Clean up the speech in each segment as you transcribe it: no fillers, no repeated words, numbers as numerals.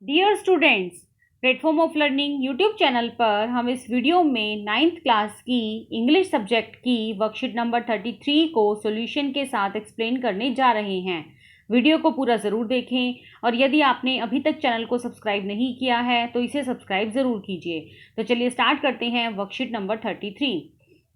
Dear students, platform of learning YouTube channel पर हम इस वीडियो में 9th क्लास की इंग्लिश सब्जेक्ट की वर्कशीट नंबर 33 को सॉल्यूशन के साथ एक्सप्लेन करने जा रहे हैं। वीडियो को पूरा ज़रूर देखें और यदि आपने अभी तक चैनल को सब्सक्राइब नहीं किया है तो इसे सब्सक्राइब ज़रूर कीजिए। तो चलिए स्टार्ट करते हैं worksheet number 33।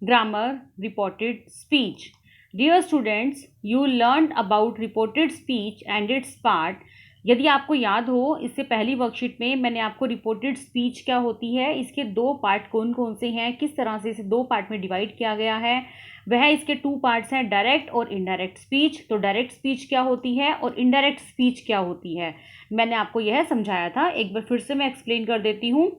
Grammar, reported speech. Dear students, you learn about reported speech and its part. यदि आपको याद हो, इससे पहली वर्कशीट में मैंने आपको रिपोर्टेड स्पीच क्या होती है, इसके दो पार्ट कौन कौन से हैं, किस तरह से इसे दो पार्ट में डिवाइड किया गया है, वह इसके टू पार्ट्स हैं, डायरेक्ट और इनडायरेक्ट स्पीच। तो डायरेक्ट स्पीच क्या होती है और इनडायरेक्ट स्पीच क्या होती है, मैंने आपको यह समझाया था। एक बार फिर से मैं एक्सप्लेन कर देती हूँ।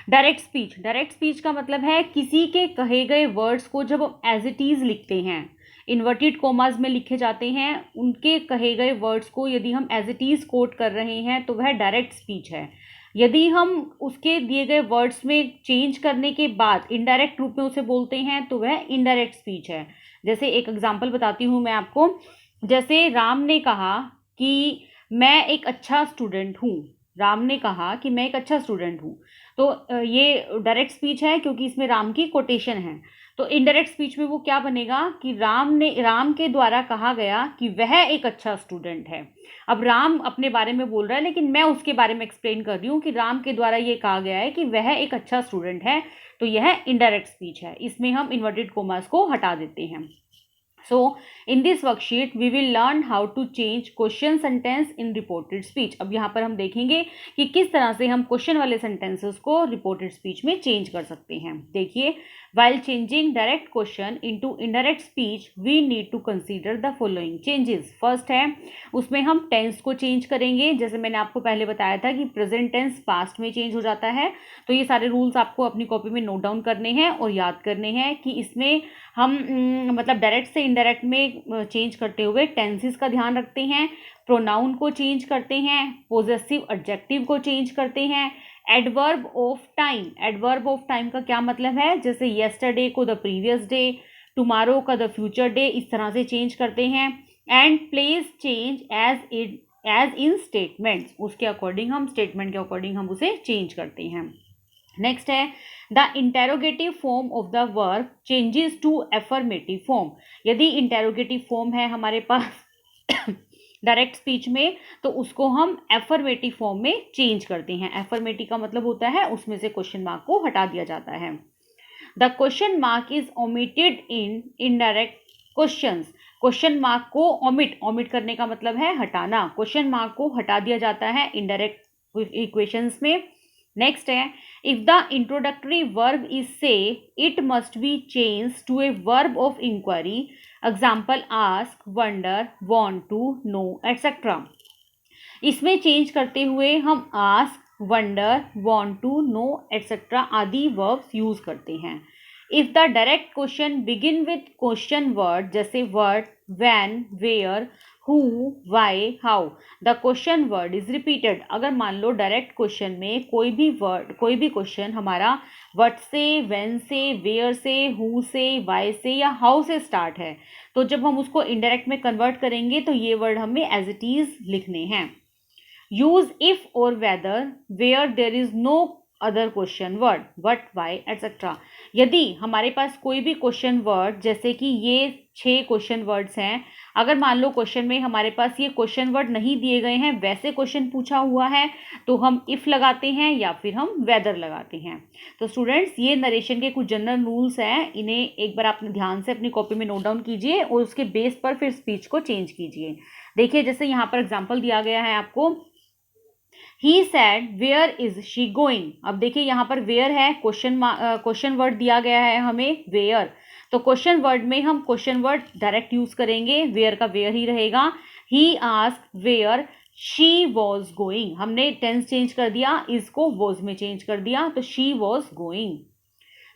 डायरेक्ट स्पीच का मतलब है किसी के कहे गए वर्ड्स को जब हम एज इट इज़ लिखते हैं, इन्वर्टेड कोमास में लिखे जाते हैं, उनके कहे गए वर्ड्स को यदि हम एज इट इज़ कोट कर रहे हैं तो वह डायरेक्ट स्पीच है। यदि हम उसके दिए गए वर्ड्स में चेंज करने के बाद इनडायरेक्ट रूप में उसे बोलते हैं तो वह इनडायरेक्ट स्पीच है। जैसे एक एग्जांपल बताती हूँ मैं आपको। जैसे राम ने कहा कि मैं एक अच्छा स्टूडेंट हूँ। राम ने कहा कि मैं एक अच्छा स्टूडेंट हूँ। तो ये डायरेक्ट स्पीच है क्योंकि इसमें राम की कोटेशन है। तो इनडायरेक्ट स्पीच में वो क्या बनेगा कि राम के द्वारा कहा गया कि वह एक अच्छा स्टूडेंट है। अब राम अपने बारे में बोल रहा है लेकिन मैं उसके बारे में एक्सप्लेन कर रही हूँ कि राम के द्वारा ये कहा गया है कि वह एक अच्छा स्टूडेंट है। तो यह इनडायरेक्ट स्पीच है, इसमें हम इन्वर्टेड कोमास को हटा देते हैं। So, in this worksheet, we will learn how to change question sentence in reported speech. अब यहाँ पर हम देखेंगे कि किस तरह से हम क्वेश्चन वाले सेंटेंसेस को रिपोर्टेड स्पीच में चेंज कर सकते हैं। देखिए, while changing direct question into indirect speech, we need to consider the following changes. First है, उसमें हम टेंस को चेंज करेंगे। जैसे मैंने आपको पहले बताया था कि प्रेजेंट टेंस पास्ट में चेंज हो जाता है। तो ये सारे रूल्स आपको अपनी कॉपी में नोट डाउन करने हैं और याद करने हैं कि इसमें हम मतलब डायरेक्ट से इनडायरेक्ट में चेंज करते हुए टेंसेस का ध्यान रखते हैं, प्रोनाउन को चेंज करते हैं, पोजेसिव एडजेक्टिव को चेंज करते हैं, एडवर्ब ऑफ टाइम का क्या मतलब है, जैसे येस्टरडे को द प्रीवियस डे, टुमारो का द फ्यूचर डे, इस तरह से चेंज करते हैं। And place change as in statements, उसके अकॉर्डिंग हम स्टेटमेंट के अकॉर्डिंग हम उसे चेंज करते हैं। नेक्स्ट है the interrogative form of the verb changes to affirmative form. यदि इंटेरोगेटिव फॉर्म है हमारे पास डायरेक्ट स्पीच में तो उसको हम एफर्मेटिव फॉर्म में चेंज करते हैं। एफर्मेटिव का मतलब होता है उसमें से क्वेश्चन मार्क को हटा दिया जाता है। The question mark is omitted in indirect questions. Question mark को ओमिट करने का मतलब है हटाना। क्वेश्चन मार्क को हटा दिया जाता है इनडायरेक्ट इक्वेशंस में। नेक्स्ट है, if the introductory verb is say, it must be change to a verb of inquiry. Example ask, wonder, want to, know etcetera. इसमें चेंज करते हुए हम ask, wonder, want to, know etcetera आदि verbs use करते हैं। If the direct question begin with question word, जैसे what, when, where, who, why, how, the question word is repeated. अगर मान लो डायरेक्ट क्वेश्चन में कोई भी क्वेश्चन हमारा व्हाट से, व्हेन से, वेयर से, हु से, वाई से या हाउ से स्टार्ट है, तो जब हम उसको इनडायरेक्ट में कन्वर्ट करेंगे तो ये वर्ड हमें एज इट इज लिखने हैं। यूज इफ और whether where there is no other question word, what, why etcetera. यदि हमारे पास कोई भी क्वेश्चन वर्ड, जैसे कि ये 6 क्वेश्चन वर्ड्स हैं, अगर मान लो क्वेश्चन में हमारे पास ये क्वेश्चन वर्ड नहीं दिए गए हैं, वैसे क्वेश्चन पूछा हुआ है, तो हम इफ लगाते हैं या फिर हम वेदर लगाते हैं। तो स्टूडेंट्स, ये नरेशन के कुछ जनरल रूल्स हैं, इन्हें एक बार आपने ध्यान से अपनी कॉपी में नोट डाउन कीजिए और उसके बेस पर फिर स्पीच को चेंज कीजिए। देखिए, जैसे यहाँ पर एग्जाम्पल दिया गया है आपको, he said where is she going. अब देखिए यहाँ पर वेयर है, क्वेश्चन वर्ड दिया गया है हमें वेयर, तो क्वेश्चन वर्ड में हम क्वेश्चन वर्ड डायरेक्ट यूज करेंगे, वेयर का वेयर ही रहेगा। He asked where she was going, हमने टेंस चेंज कर दिया, इसको वॉज में चेंज कर दिया, तो she was going.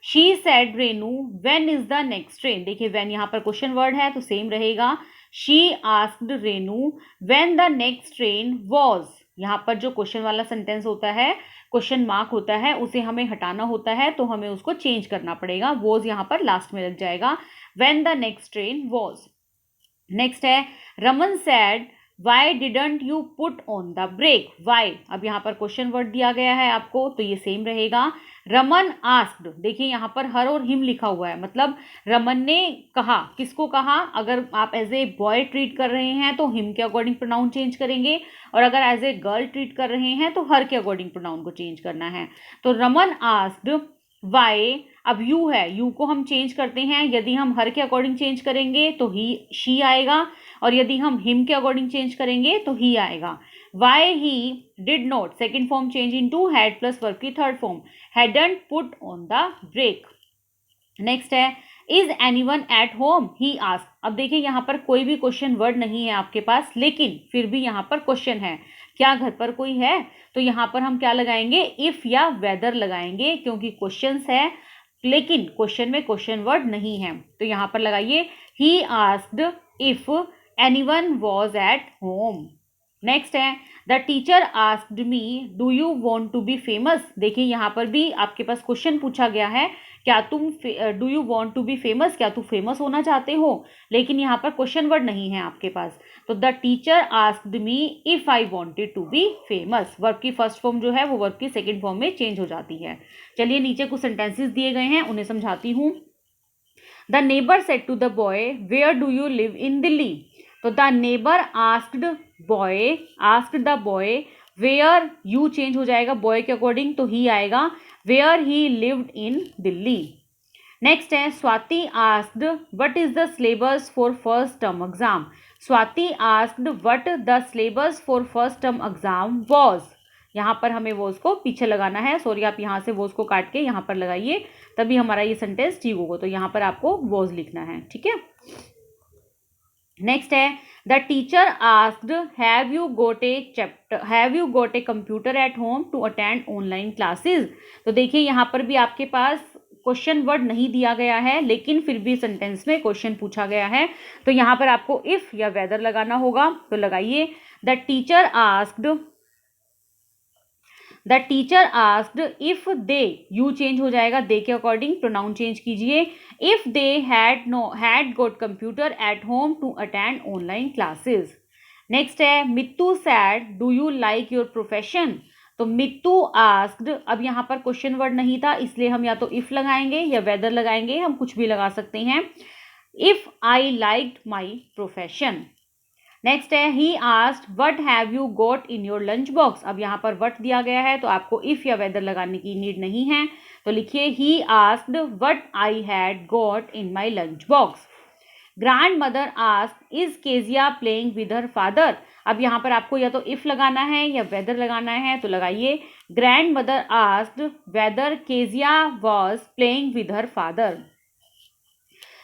She said Renu when is the next train. देखिए व्हेन यहाँ पर क्वेश्चन वर्ड है तो सेम रहेगा। She asked Renu when the next train was, यहाँ पर जो क्वेश्चन वाला सेंटेंस होता है, क्वेश्चन मार्क होता है, उसे हमें हटाना होता है, तो हमें उसको चेंज करना पड़ेगा, वॉज यहाँ पर लास्ट में लग जाएगा, when the next train was. Next है, Raman said why didn't you put on the brake, why, अब यहाँ पर क्वेश्चन वर्ड दिया गया है आपको तो ये सेम रहेगा। रमन आस्क्ड, देखिए यहाँ पर हर और हिम लिखा हुआ है, मतलब रमन ने कहा, किसको कहा, अगर आप एज ए बॉय ट्रीट कर रहे हैं तो हिम के अकॉर्डिंग प्रोनाउन चेंज करेंगे, और अगर एज ए गर्ल ट्रीट कर रहे हैं तो हर के अकॉर्डिंग प्रोनाउन को चेंज करना है। तो रमन आस्क्ड वाई, अब यू है, यू को हम चेंज करते हैं, यदि हम हर के अकॉर्डिंग चेंज करेंगे तो ही शी आएगा, और यदि हम हिम के अकॉर्डिंग चेंज करेंगे तो ही आएगा। Why he did not, second form change into had plus verb की third form, hadn't put on the brake. Next है is anyone at home, he ask, अब देखिए यहाँ पर कोई भी क्वेश्चन वर्ड नहीं है आपके पास, लेकिन फिर भी यहाँ पर क्वेश्चन है, क्या घर पर कोई है, तो यहाँ पर हम क्या लगाएंगे, इफ या वेदर लगाएंगे, क्योंकि क्वेश्चंस है लेकिन क्वेश्चन में क्वेश्चन वर्ड नहीं है, तो यहाँ पर लगाइए he asked if anyone was at home. Next है the teacher asked me do you want to be famous, देखिए यहाँ पर भी आपके पास क्वेश्चन पूछा गया है, क्या तुम do you want to be famous, क्या तुम फेमस होना चाहते हो, लेकिन यहाँ पर क्वेश्चन वर्ड नहीं है आपके पास, तो the teacher asked me if I wanted to be famous, verb की फर्स्ट फॉर्म जो है वो वर्ब की सेकेंड फॉर्म में चेंज हो जाती है। चलिए नीचे कुछ सेंटेंसेस दिए गए हैं उन्हें समझाती हूँ। The neighbour said to the boy where do you live in Delhi, तो the neighbour asked boy, asked the boy where, you change हो जाएगा बॉय के अकॉर्डिंग तो ही आएगा, where he lived in Delhi. Next है Swati asked what is the syllabus for first term exam, Swati asked what the syllabus for first term exam was, यहाँ पर हमें was को पीछे लगाना है, सॉरी आप यहाँ से वॉज को काट के यहाँ पर लगाइए, तभी हमारा ये सेंटेंस ठीक होगा, तो यहाँ पर आपको वॉज लिखना है, ठीक है। नेक्स्ट है the teacher asked have you got a computer at home to attend online classes, तो देखिए यहाँ पर भी आपके पास क्वेश्चन वर्ड नहीं दिया गया है, लेकिन फिर भी सेंटेंस में क्वेश्चन पूछा गया है, तो यहाँ पर आपको इफ या वेदर लगाना होगा, तो लगाइए the teacher asked if they, you change हो जाएगा दे के अकॉर्डिंग, प्रोनाउन चेंज कीजिए, if they had got computer at home to attend online classes. Next है Mittu said do you like your profession, तो मित्तू आस्क्ड, अब यहाँ पर क्वेश्चन वर्ड नहीं था इसलिए हम या तो इफ लगाएंगे या वेदर लगाएंगे, हम कुछ भी लगा सकते हैं, if I liked my profession. Next है he asked what have you got in your lunch box, अब यहाँ पर व्हाट दिया गया है तो आपको इफ या वेदर लगाने की नीड नहीं है, तो लिखिए ही asked what I had got in my lunch box. Grand mother asked is Kezia playing with her father, अब यहाँ पर आपको या तो इफ लगाना है या वेदर लगाना है, तो लगाइए grandmother asked whether Kezia was playing with her father.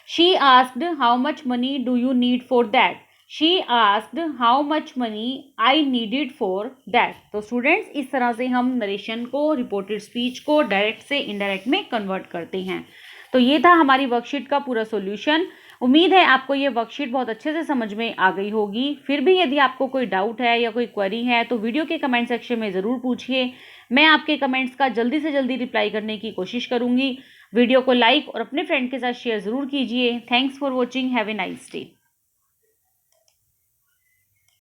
She asked how much money do you need for that, She asked how much money I needed for that, तो students इस तरह से हम narration को, reported speech को direct से indirect में convert करते हैं। तो ये था हमारी वर्कशीट का पूरा सॉल्यूशन। उम्मीद है आपको ये वर्कशीट बहुत अच्छे से समझ में आ गई होगी। फिर भी यदि आपको कोई डाउट है या कोई क्वेरी है तो वीडियो के कमेंट सेक्शन में ज़रूर पूछिए, मैं आपके कमेंट्स का जल्दी से जल्दी रिप्लाई करने की कोशिश करूँगी। वीडियो को लाइक और अपने फ्रेंड के साथ शेयर ज़रूर कीजिए। Thanks for watching, have a nice day.